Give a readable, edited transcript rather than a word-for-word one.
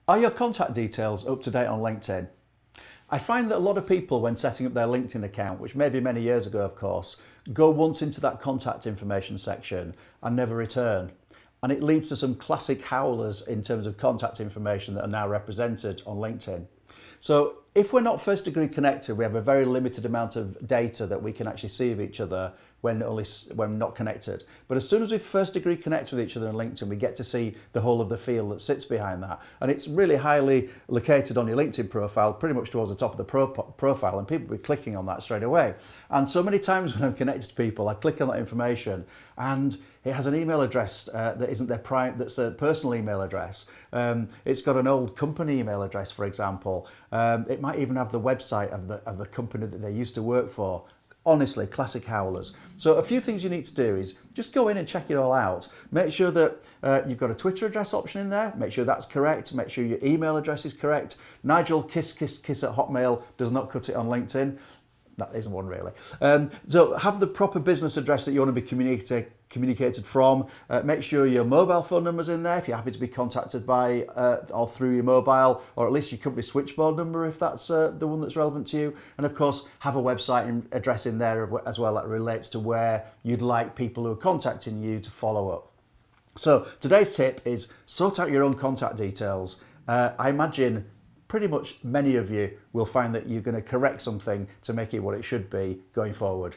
Are your contact details up to date on LinkedIn? I find that a lot of people, when setting up their LinkedIn account, which may be many years ago of course, go once into that contact information section and never return. And it leads to some classic howlers in terms of contact information that are now represented on LinkedIn. So if we're not first degree connected, we have a very limited amount of data that we can actually see of each other when not connected. But as soon as we first degree connect with each other on LinkedIn, we get to see the whole of the feel that sits behind that. And it's really highly located on your LinkedIn profile, pretty much towards the top of the profile, and people will be clicking on that straight away. And so many times when I'm connected to people, I click on that information and it has an email address that isn't their that's a personal email address. It's got an old company email address, for example. It might even have the website of the company that they used to work for. Honestly, classic howlers. So a few things you need to do is just go in and check it all out. Make sure that you've got a Twitter address option in there. Make sure that's correct. Make sure your email address is correct. Nigel kiss at Hotmail does not cut it on LinkedIn. That isn't one really. So have the proper business address that you want to be communicated from. Make sure your mobile phone number's in there if you're happy to be contacted by or through your mobile, or at least your company switchboard number if that's the one that's relevant to you. And of course, have a website address in there as well that relates to where you'd like people who are contacting you to follow up. So today's tip is sort out your own contact details. I imagine pretty much many of you will find that you're going to correct something to make it what it should be going forward.